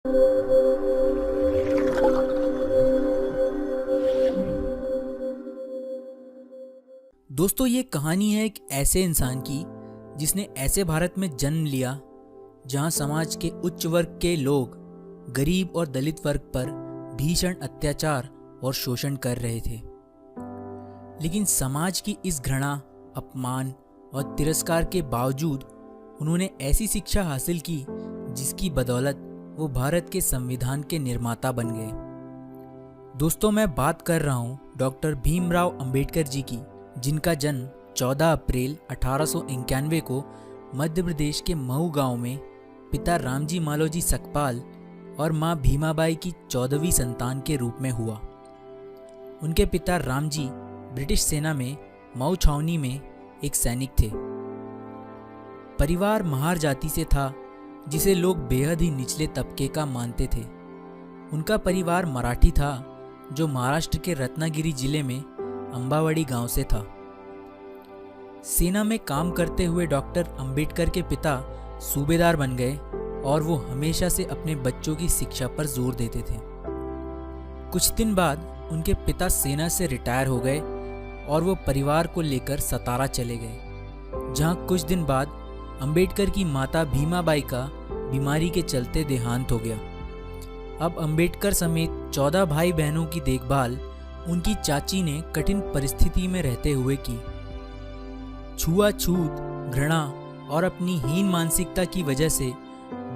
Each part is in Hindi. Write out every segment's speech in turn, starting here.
दोस्तों, ये कहानी है एक ऐसे इंसान की जिसने ऐसे भारत में जन्म लिया जहां समाज के उच्च वर्ग के लोग गरीब और दलित वर्ग पर भीषण अत्याचार और शोषण कर रहे थे। लेकिन समाज की इस घृणा, अपमान और तिरस्कार के बावजूद उन्होंने ऐसी शिक्षा हासिल की जिसकी बदौलत वो भारत के संविधान के निर्माता बन गए। दोस्तों, मैं बात कर रहा हूँ डॉक्टर भीमराव अंबेडकर जी की, जिनका जन्म 14 अप्रैल 1891 को मध्य प्रदेश के मऊ गांव में पिता रामजी मालोजी सकपाल और मां भीमाबाई की 14वीं संतान के रूप में हुआ। उनके पिता रामजी ब्रिटिश सेना में मऊ छावनी में एक सैनिक थे। परिवार महार जाति से था, जिसे लोग बेहद ही निचले तबके का मानते थे। उनका परिवार मराठी था, जो महाराष्ट्र के रत्नागिरी जिले में अंबावड़ी गांव से था। सेना में काम करते हुए डॉक्टर अंबेडकर के पिता सूबेदार बन गए और वो हमेशा से अपने बच्चों की शिक्षा पर जोर देते थे। कुछ दिन बाद उनके पिता सेना से रिटायर हो गए और वो परिवार को लेकर सतारा चले गए, जहां कुछ दिन बाद अंबेडकर की माता भीमाबाई का बीमारी के चलते देहांत हो गया। अब अंबेडकर समेत 14 भाई बहनों की देखभाल उनकी चाची ने कठिन परिस्थिति में रहते हुए की। छुआछूत, घृणा और अपनी हीन मानसिकता की वजह से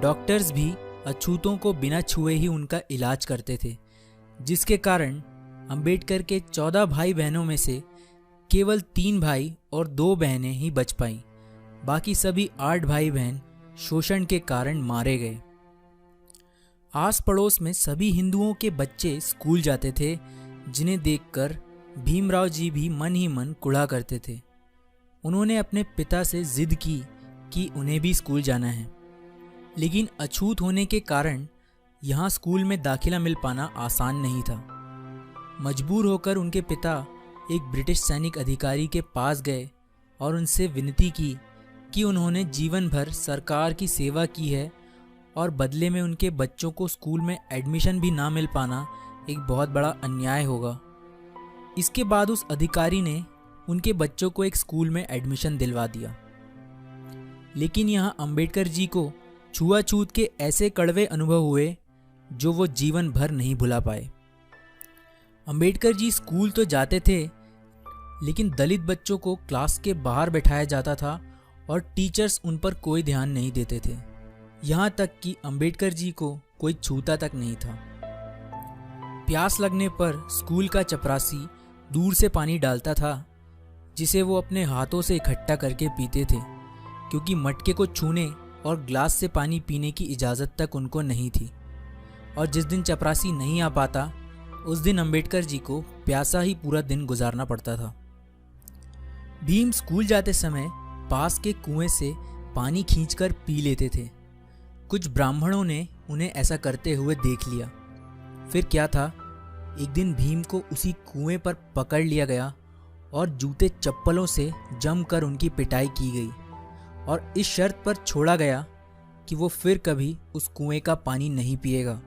डॉक्टर्स भी अछूतों को बिना छुए ही उनका इलाज करते थे, जिसके कारण अंबेडकर के 14 भाई बहनों में से केवल 3 भाई और 2 बहनें ही बच पाईं। बाकी सभी 8 भाई बहन शोषण के कारण मारे गए। आस पड़ोस में सभी हिंदुओं के बच्चे स्कूल जाते थे, जिन्हें देखकर भीमराव जी भी मन ही मन कुढ़ा करते थे। उन्होंने अपने पिता से जिद की कि उन्हें भी स्कूल जाना है, लेकिन अछूत होने के कारण यहाँ स्कूल में दाखिला मिल पाना आसान नहीं था। मजबूर होकर उनके पिता एक ब्रिटिश सैनिक अधिकारी के पास गए और उनसे विनती की कि उन्होंने जीवन भर सरकार की सेवा की है और बदले में उनके बच्चों को स्कूल में एडमिशन भी ना मिल पाना एक बहुत बड़ा अन्याय होगा। इसके बाद उस अधिकारी ने उनके बच्चों को एक स्कूल में एडमिशन दिलवा दिया। लेकिन यहाँ अंबेडकर जी को छुआछूत के ऐसे कड़वे अनुभव हुए जो वो जीवन भर नहीं भुला पाए। अंबेडकर जी स्कूल तो जाते थे, लेकिन दलित बच्चों को क्लास के बाहर बैठाया जाता था और टीचर्स उन पर कोई ध्यान नहीं देते थे। यहाँ तक कि अंबेडकर जी को कोई छूता तक नहीं था। प्यास लगने पर स्कूल का चपरासी दूर से पानी डालता था, जिसे वो अपने हाथों से इकट्ठा करके पीते थे, क्योंकि मटके को छूने और ग्लास से पानी पीने की इजाज़त तक उनको नहीं थी। और जिस दिन चपरासी नहीं आ पाता, उस दिन अंबेडकर जी को प्यासा ही पूरा दिन गुजारना पड़ता था। भीम स्कूल जाते समय पास के कुएं से पानी खींचकर पी लेते थे। कुछ ब्राह्मणों ने उन्हें ऐसा करते हुए देख लिया। फिर क्या था, एक दिन भीम को उसी कुएं पर पकड़ लिया गया और जूते चप्पलों से जमकर उनकी पिटाई की गई और इस शर्त पर छोड़ा गया कि वो फिर कभी उस कुएं का पानी नहीं पिएगा।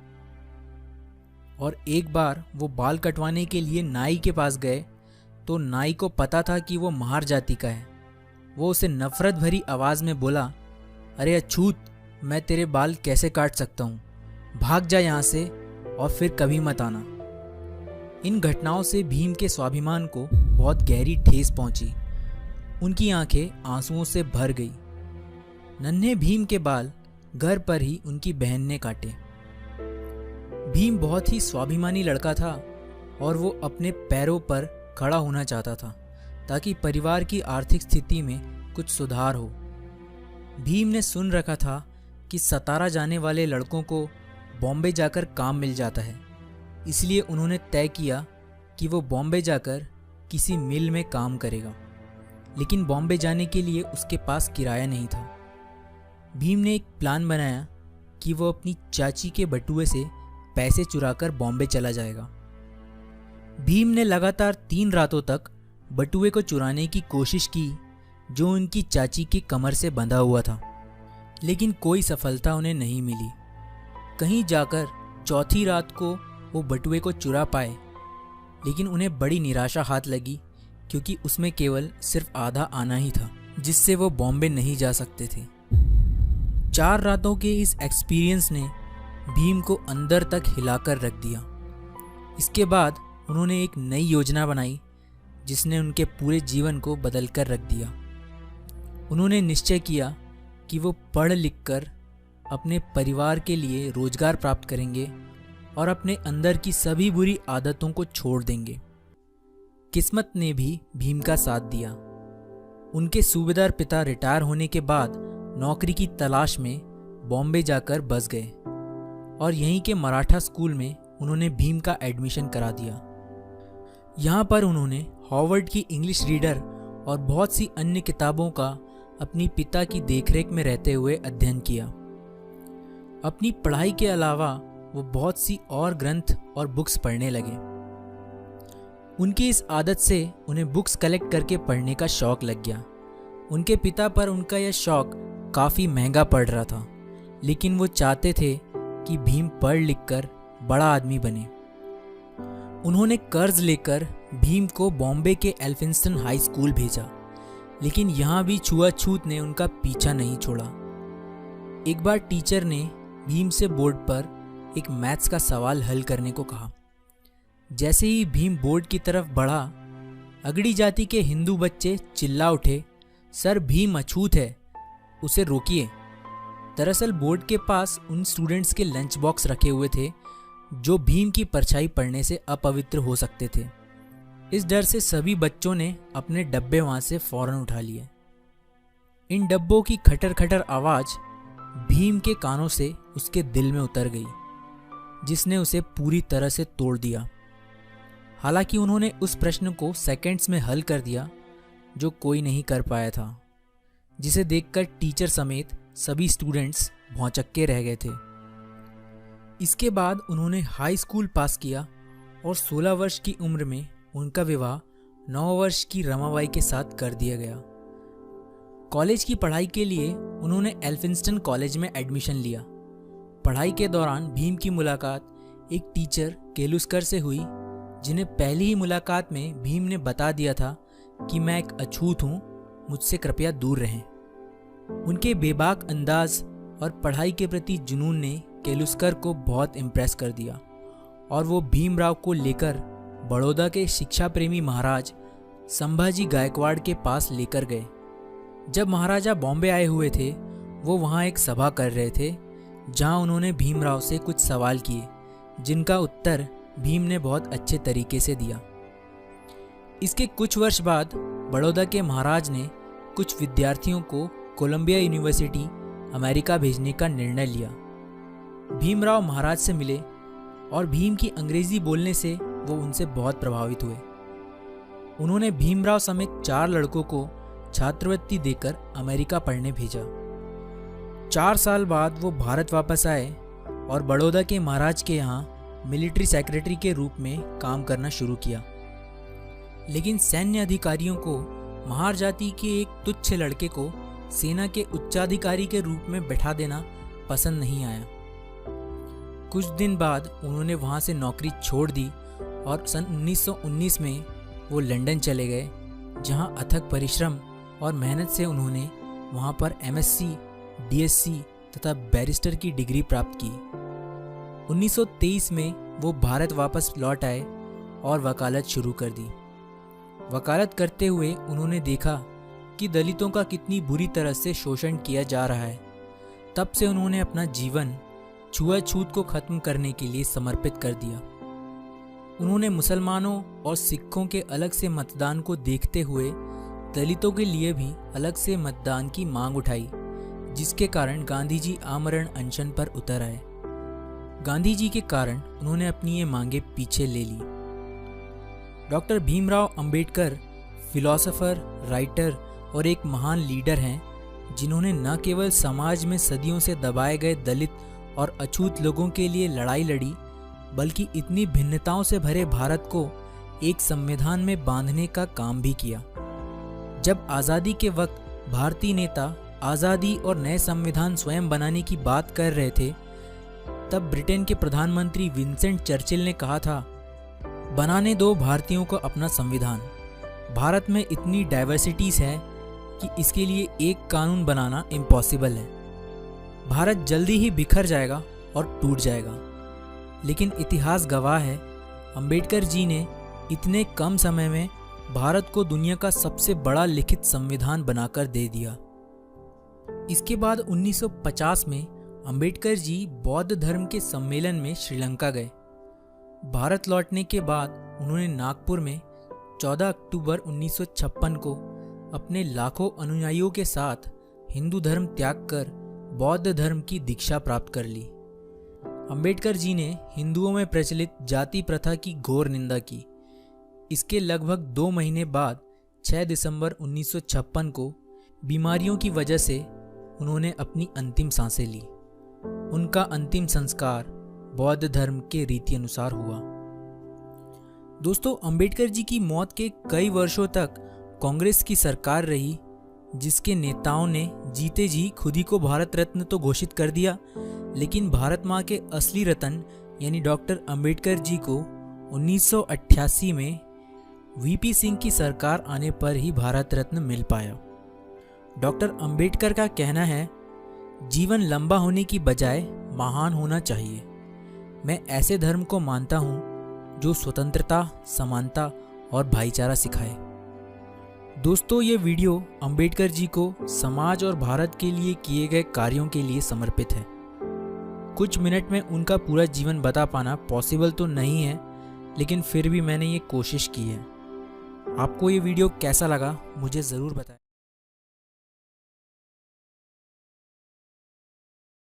और एक बार वो बाल कटवाने के लिए नाई के पास गए तो नाई को पता था कि वो महार जाति का है। वो उसे नफरत भरी आवाज़ में बोला, अरे अछूत, मैं तेरे बाल कैसे काट सकता हूँ, भाग जा यहाँ से और फिर कभी मत आना। इन घटनाओं से भीम के स्वाभिमान को बहुत गहरी ठेस पहुंची। उनकी आंखें आंसुओं से भर गई। नन्हे भीम के बाल घर पर ही उनकी बहन ने काटे। भीम बहुत ही स्वाभिमानी लड़का था और वो अपने पैरों पर खड़ा होना चाहता था ताकि परिवार की आर्थिक स्थिति में कुछ सुधार हो। भीम ने सुन रखा था कि सतारा जाने वाले लड़कों को बॉम्बे जाकर काम मिल जाता है, इसलिए उन्होंने तय किया कि वो बॉम्बे जाकर किसी मिल में काम करेगा। लेकिन बॉम्बे जाने के लिए उसके पास किराया नहीं था। भीम ने एक प्लान बनाया कि वो अपनी चाची के बटुए से पैसे चुराकर बॉम्बे चला जाएगा। भीम ने लगातार 3 रातों तक बटुए को चुराने की कोशिश की जो उनकी चाची की कमर से बंधा हुआ था, लेकिन कोई सफलता उन्हें नहीं मिली। कहीं जाकर चौथी रात को वो बटुए को चुरा पाए, लेकिन उन्हें बड़ी निराशा हाथ लगी क्योंकि उसमें केवल सिर्फ आधा आना ही था, जिससे वो बॉम्बे नहीं जा सकते थे। 4 रातों के इस एक्सपीरियंस ने भीम को अंदर तक हिलाकर रख दिया। इसके बाद उन्होंने एक नई योजना बनाई जिसने उनके पूरे जीवन को बदल कर रख दिया। उन्होंने निश्चय किया कि वो पढ़ लिख कर अपने परिवार के लिए रोजगार प्राप्त करेंगे और अपने अंदर की सभी बुरी आदतों को छोड़ देंगे। किस्मत ने भी भीम का साथ दिया। उनके सूबेदार पिता रिटायर होने के बाद नौकरी की तलाश में बॉम्बे जाकर बस गए और यहीं के मराठा स्कूल में उन्होंने भीम का एडमिशन करा दिया। यहाँ पर उन्होंने हार्वर्ड की इंग्लिश रीडर और बहुत सी अन्य किताबों का अपनी पिता की देखरेख में रहते हुए अध्ययन किया। अपनी पढ़ाई के अलावा वो बहुत सी और ग्रंथ और बुक्स पढ़ने लगे। उनकी इस आदत से उन्हें बुक्स कलेक्ट करके पढ़ने का शौक लग गया। उनके पिता पर उनका यह शौक काफ़ी महंगा पड़ रहा था, लेकिन वो चाहते थे कि भीम पढ़ लिख कर बड़ा आदमी बने। उन्होंने कर्ज लेकर भीम को बॉम्बे के एल्फिंस्टन हाई स्कूल भेजा, लेकिन यहाँ भी छुआछूत ने उनका पीछा नहीं छोड़ा। एक बार टीचर ने भीम से बोर्ड पर एक मैथ्स का सवाल हल करने को कहा। जैसे ही भीम बोर्ड की तरफ बढ़ा, अगड़ी जाति के हिंदू बच्चे चिल्ला उठे, सर भीम अछूत है, उसे रोकिए। दरअसल बोर्ड के पास उन स्टूडेंट्स के लंच बॉक्स रखे हुए थे जो भीम की परछाई पड़ने से अपवित्र हो सकते थे। इस डर से सभी बच्चों ने अपने डब्बे वहां से फौरन उठा लिए। इन डब्बों की खटर खटर आवाज भीम के कानों से उसके दिल में उतर गई, जिसने उसे पूरी तरह से तोड़ दिया। हालांकि उन्होंने उस प्रश्न को सेकंड्स में हल कर दिया जो कोई नहीं कर पाया था, जिसे देखकर टीचर समेत सभी स्टूडेंट्स भौंचक्के रह गए थे। इसके बाद उन्होंने हाई स्कूल पास किया और 16 वर्ष की उम्र में उनका विवाह 9 वर्ष की रमाबाई के साथ कर दिया गया। कॉलेज की पढ़ाई के लिए उन्होंने एल्फिंस्टन कॉलेज में एडमिशन लिया। पढ़ाई के दौरान भीम की मुलाकात एक टीचर केलुस्कर से हुई, जिन्हें पहली ही मुलाकात में भीम ने बता दिया था कि मैं एक अछूत हूँ, मुझसे कृपया दूर रहें। उनके बेबाक अंदाज और पढ़ाई के प्रति जुनून ने केलुस्कर को बहुत इम्प्रेस कर दिया और वो भीमराव को लेकर बड़ौदा के शिक्षा प्रेमी महाराज संभाजी गायकवाड़ के पास लेकर गए। जब महाराजा बॉम्बे आए हुए थे, वो वहाँ एक सभा कर रहे थे जहाँ उन्होंने भीमराव से कुछ सवाल किए, जिनका उत्तर भीम ने बहुत अच्छे तरीके से दिया। इसके कुछ वर्ष बाद बड़ौदा के महाराज ने कुछ विद्यार्थियों को कोलंबिया यूनिवर्सिटी अमेरिका भेजने का निर्णय लिया। भीमराव महाराज से मिले और भीम की अंग्रेजी बोलने से वो उनसे बहुत प्रभावित हुए। उन्होंने भीमराव समेत 4 लड़कों को छात्रवृत्ति देकर अमेरिका पढ़ने भेजा। 4 साल बाद वो भारत वापस आए और बड़ौदा के महाराज के यहाँ मिलिट्री सेक्रेटरी के रूप में काम करना शुरू किया। लेकिन सैन्य अधिकारियों को महार जाति के एक तुच्छ लड़के को सेना के उच्चाधिकारी के रूप में बैठा देना पसंद नहीं आया। कुछ दिन बाद उन्होंने वहाँ से नौकरी छोड़ दी और सन 1919 में वो लंदन चले गए, जहाँ अथक परिश्रम और मेहनत से उन्होंने वहाँ पर MSc, DSc तथा बैरिस्टर की डिग्री प्राप्त की। 1923 में वो भारत वापस लौट आए और वकालत शुरू कर दी। वकालत करते हुए उन्होंने देखा कि दलितों का कितनी बुरी तरह से शोषण किया जा रहा है। तब से उन्होंने अपना जीवन छुआछूत को खत्म करने के लिए समर्पित कर दिया। उन्होंने मुसलमानों और सिखों के अलग से मतदान को देखते हुए दलितों के लिए भी अलग से मतदान की मांग उठाई, जिसके कारण गांधी जी आमरण अनशन पर उतर आए। गांधी जी के कारण उन्होंने अपनी ये मांगे पीछे ले ली। Doctor Bhimrao Ambedkar philosopher, writer और एक महान लीडर हैं, जिन्होंने न केवल समाज में सदियों से दबाए गए दलित और अछूत लोगों के लिए लड़ाई लड़ी, बल्कि इतनी भिन्नताओं से भरे भारत को एक संविधान में बांधने का काम भी किया। जब आज़ादी के वक्त भारतीय नेता आज़ादी और नए संविधान स्वयं बनाने की बात कर रहे थे, तब ब्रिटेन के प्रधानमंत्री विंसेंट चर्चिल ने कहा था, बनाने दो भारतीयों को अपना संविधान। भारत में इतनी डाइवर्सिटीज है कि इसके लिए एक कानून बनाना इम्पॉसिबल है। भारत जल्दी ही बिखर जाएगा और टूट जाएगा। लेकिन इतिहास गवाह है, अंबेडकर जी ने इतने कम समय में भारत को दुनिया का सबसे बड़ा लिखित संविधान बनाकर दे दिया। इसके बाद 1950 में अंबेडकर जी बौद्ध धर्म के सम्मेलन में श्रीलंका गए। भारत लौटने के बाद उन्होंने नागपुर में 14 अक्टूबर 1956 को अपने लाखों अनुयायियों के साथ हिंदू धर्म त्याग कर बौद्ध धर्म की दीक्षा प्राप्त कर ली। अंबेडकर जी ने हिंदुओं में प्रचलित जाति प्रथा की घोर निंदा की। इसके लगभग 2 महीने बाद 6 दिसंबर 1956 को बीमारियों की वजह से उन्होंने अपनी अंतिम सांसें ली। उनका अंतिम संस्कार बौद्ध धर्म के रीति अनुसार हुआ। दोस्तों, अंबेडकर जी की मौत के कई वर्षों तक कांग्रेस की सरकार रही, जिसके नेताओं ने जीते जी खुद ही को भारत रत्न तो घोषित कर दिया, लेकिन भारत माँ के असली रतन यानी डॉक्टर अंबेडकर जी को 1988 में वीपी सिंह की सरकार आने पर ही भारत रत्न मिल पाया। डॉक्टर अंबेडकर का कहना है, जीवन लंबा होने की बजाय महान होना चाहिए। मैं ऐसे धर्म को मानता हूँ जो स्वतंत्रता, समानता और भाईचारा सिखाए। दोस्तों, ये वीडियो अंबेडकर जी को समाज और भारत के लिए किए गए कार्यों के लिए समर्पित है। कुछ मिनट में उनका पूरा जीवन बता पाना पॉसिबल तो नहीं है, लेकिन फिर भी मैंने ये कोशिश की है। आपको ये वीडियो कैसा लगा मुझे ज़रूर बताएं।